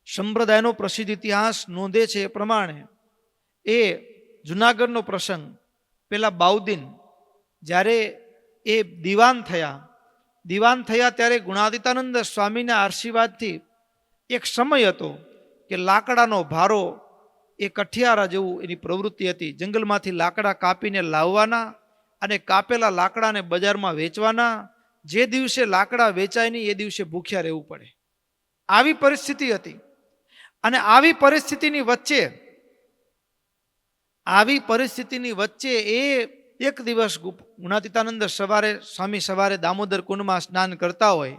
સંપ્રદાયનો પ્રસિદ્ધ ઇતિહાસ નોંધે છે એ પ્રમાણે એ જુનાગઢનો પ્રસંગ, પેલા બાઉદીન જ્યારે એ દીવાન થયા ત્યારે ગુણાતીતાનંદ સ્વામીના આશીર્વાદથી એક સમય હતો કે લાકડાનો ભારો એ કઠિયારા જેવું એની પ્રવૃત્તિ હતી. જંગલમાંથી લાકડા કાપીને લાવવાના અને કાપેલા લાકડાને બજારમાં વેચવાના. જે દિવસે લાકડા વેચાય નહીં એ દિવસે ભૂખ્યા રહેવું પડે, આવી પરિસ્થિતિ હતી. અને આવી પરિસ્થિતિની વચ્ચે એ એક દિવસ ગુણાતીતાનંદ સ્વામી સવારે દામોદર કુંડમાં સ્નાન કરતા હોય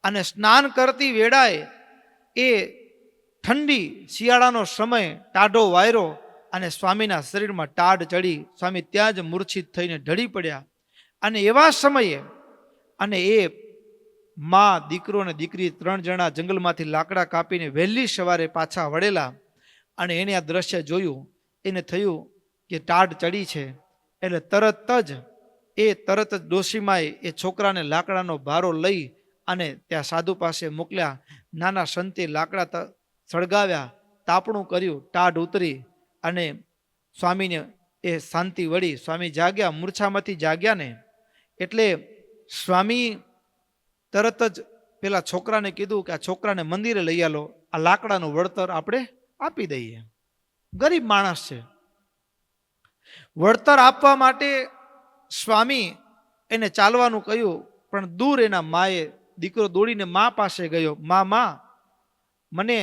અને સ્નાન કરતી વેળાએ એ ઠંડી શિયાળાનો સમય, ટાઢો વાયરો અને સ્વામીના શરીરમાં ટાઢ ચડી સ્વામી ત્યાં જ મૂર્છિત થઈને ઢળી પડ્યા. અને એવા સમયે અને એ માં, દીકરો અને દીકરી 3 જણા જંગલમાંથી લાકડા કાપીને વહેલી સવારે પાછા વળેલા અને એને આ દ્રશ્ય જોયું. એને થયું કે ટાઢ ચડી છે, એટલે તરત જ ડોશીમાએ એ છોકરાને લાકડાનો ભારો લઈ અને ત્યાં સાધુ પાસે મોકલ્યા. નાના સંતે લાકડા સળગાવ્યા, તાપણું કર્યું, ટાઢ ઉતરી અને સ્વામીને એ શાંતિ વળી. સ્વામી જાગ્યા, મૂર્છામાંથી જાગ્યા ને એટલે સ્વામી તરત જ પેલા છોકરાને કીધું કે આ છોકરાને મંદિરે લઈ આલો, આ લાકડાનું વળતર આપણે આપી દઈએ. ગરીબ માણસ છે. વળતર આપવા માટે સ્વામી એને ચાલવાનું કહ્યું, પણ દૂર એના માએ, દીકરો દોડીને મા પાસે ગયો. મા મને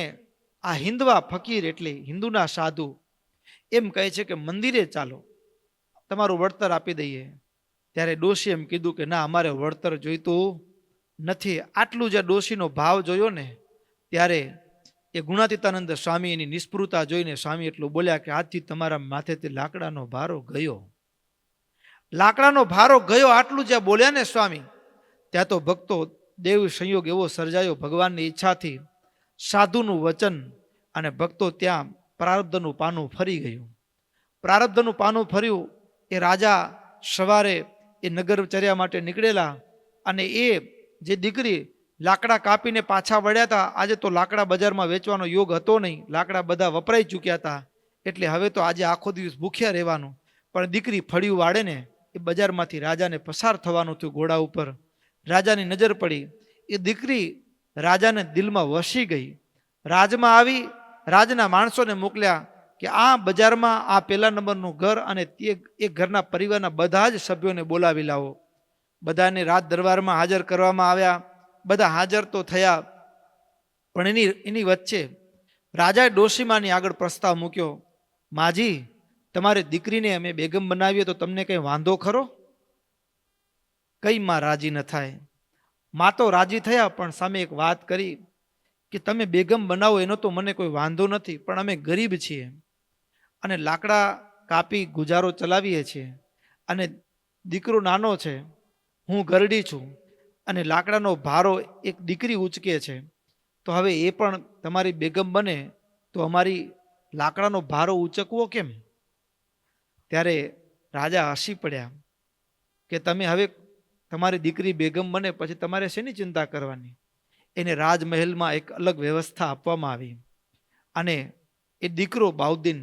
આ હિન્દવા ફકીર એટલે હિન્દુના સાધુ એમ કહે છે કે મંદિરે ચાલો, તમારું વળતર આપી દઈએ. ત્યારે ડોશી એમ કીધું કે ના, અમારે વળતર જોઈતું નથી. આટલું જે ડોશીનો ભાવ જોયો ને ત્યારે એ ગુણાતીતાનંદ સ્વામી એની નિષ્પૃતા જોઈને સ્વામી એટલું બોલ્યા કે આજથી તમારા માથેથી લાકડાનો ભારો ગયો. આટલું જ્યાં બોલ્યા ને સ્વામી, ત્યાં તો ભક્તો દેવ સંયોગ એવો સર્જાયો ભગવાનની ઈચ્છાથી, સાધુનું વચન અને ભક્તો ત્યાં પ્રારબ્ધનું પાનું ફરી ગયું. પ્રારબ્ધનું પાનું ફર્યું. એ રાજા સવારે એ નગરચર્યા માટે નીકળેલા અને એ જે દીકરી લાકડા કાપીને પાછા વળ્યા હતા. આજે તો લાકડા બજારમાં વેચવાનો યોગ હતો નહીં, લાકડા બધા વપરાઈ ચૂક્યા હતા, એટલે હવે તો આજે આખો દિવસ ભૂખ્યા રહેવાનું. પણ દીકરી ફળિયું વાળે ને એ બજારમાંથી રાજાને પસાર થવાનું થયું. ઘોડા ઉપર રાજાની નજર પડી. એ દીકરી રાજાને દિલમાં વસી ગઈ. રાજમાં આવી, રાજના માણસોને મોકલ્યા કે આ બજારમાં આ પહેલા નંબરનું ઘર અને તે ઘરના પરિવારના બધા જ સભ્યોને બોલાવી લાવો. બધાને રાજ દરબારમાં હાજર કરવામાં આવ્યા. બધા હાજર તો થયા, પણ એની વચ્ચે રાજાએ ડોશીમાની આગળ પ્રસ્તાવ મૂક્યો, માજી, તમારી દીકરીને અમે બેગમ બનાવીએ તો તમને કંઈ વાંધો ખરો? કઈ માં રાજી ન થાય? માં તો રાજી થયા, પણ સામે એક વાત કરી કે તમે બેગમ બનાવો એનો તો મને કોઈ વાંધો નથી, પણ અમે ગરીબ છીએ અને લાકડા કાપી ગુજારો ચલાવીએ છીએ અને દીકરો નાનો છે, હું ગરડી છું અને લાકડાનો ભારો એક દીકરી ઉચકે છે, તો હવે એ પણ તમારી બેગમ બને તો અમારી લાકડાનો ભારો ઉચકવો કેમ? ત્યારે રાજા હસી પડ્યા કે તમે હવે તમારી દીકરી બેગમ બને પછી તમારે શેની ચિંતા કરવાની? એને રાજમહેલમાં એક અલગ વ્યવસ્થા આપવામાં આવી અને એ દીકરો બાઉદીન,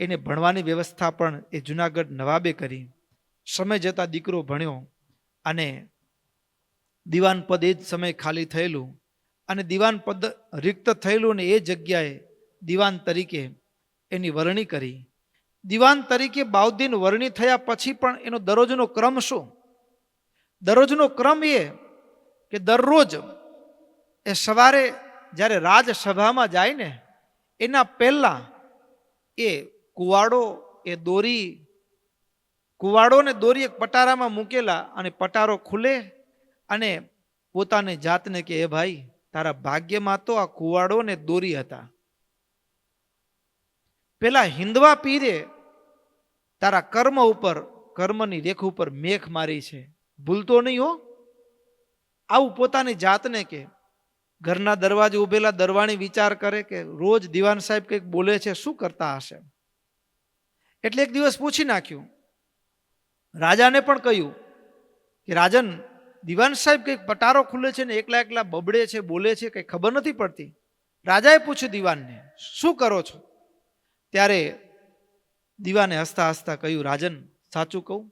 એને ભણવાની વ્યવસ્થા પણ એ જુનાગઢ નવાબે કરી. સમય જતાં દીકરો ભણ્યો અને દિવાન પદ એ જ સમય ખાલી થયેલું અને દિવાન પદ રિક્ત થયેલું ને એ જગ્યાએ દિવાન તરીકે એની વરણી કરી. દિવાન તરીકે બાઉદીન વરણી થયા પછી પણ એનો દરરોજનો ક્રમ શું? દરરોજનો ક્રમ એ કે દરરોજ એ સવારે જ્યારે રાજસભામાં જાય ને એના પહેલા એ કુવાડો ને દોરી એક પટારામાં મૂકેલા અને પટારો ખુલે અને પોતાની જાતને કે એ ભાઈ, તારા ભાગ્યમાં તો આ કુવાડો ને દોરી હતા. પેલા હિન્દવા પીરે તારા કર્મની રેખ ઉપર મેખ મારી છે, ભૂલતો નહીં હો. આવું પોતાની જાતને કે ઘરના દરવાજે ઉભેલા દરવાણી વિચાર કરે કે રોજ દિવાન સાહેબ કંઈક બોલે છે, શું કરતા હશે? એટલે એક દિવસ પૂછી નાખ્યું. રાજાને પણ કહ્યું કે રાજન, દિવાન સાહેબ કંઈક પટારો ખુલે છે ને એકલા એકલા બબડે છે, બોલે છે, કંઈ ખબર નથી પડતી. રાજાએ પૂછ્યું દીવાનને, શું કરો છો? ત્યારે દીવાને હસતા હસતા કહ્યું, રાજન, સાચું કહું,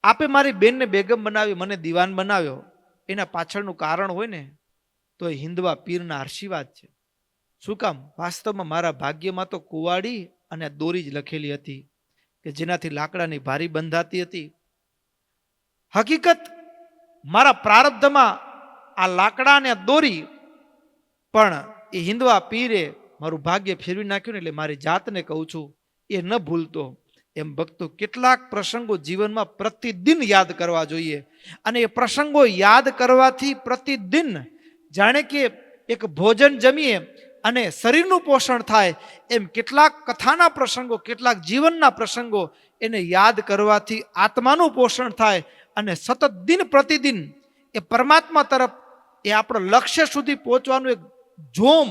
આપે મારી બેનને બેગમ બનાવી, મને દીવાન બનાવ્યો, એના પાછળનું કારણ હોય ને તો એ હિન્દવા પીરના આશીર્વાદ છે. શું કામ? વાસ્તવમાં મારા ભાગ્યમાં તો કુવાડી અને દોરી જ લખેલી હતી કે જેનાથી લાકડાની ભારી બંધાતી હતી. હકીકત મારા પ્રારબ્ધમાં આ લાકડા અને દોરી, પણ એ હિન્દવા પીરે મારું ભાગ્ય ફેરવી નાખ્યું ને એટલે મારી જાતને કહું છું એ ન ભૂલતો. એમ ભક્તો કેટલાક પ્રસંગો જીવનમાં પ્રતિદિન યાદ કરવા જોઈએ, અને એ પ્રસંગો યાદ કરવાથી પ્રતિદિન જાણે કે એક ભોજન જમીએ અને શરીરનું પોષણ થાય, એમ કેટલાક કથાના પ્રસંગો, કેટલાક જીવનના પ્રસંગો એને યાદ કરવાથી આત્માનું પોષણ થાય, અને સતત દિન પ્રતિદિન એ પરમાત્મા તરફ, એ આપણા લક્ષ્ય સુધી પહોંચવાનું એક જોમ,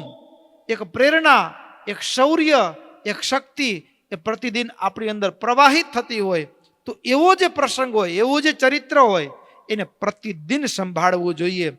એક પ્રેરણા, એક શૌર્ય, એક શક્તિ એ પ્રતિદિન આપણી અંદર પ્રવાહિત થતી હોય. તો એવો જે પ્રસંગ હોય, એવું જે ચરિત્ર હોય એને પ્રતિદિન સંભાળવું જોઈએ.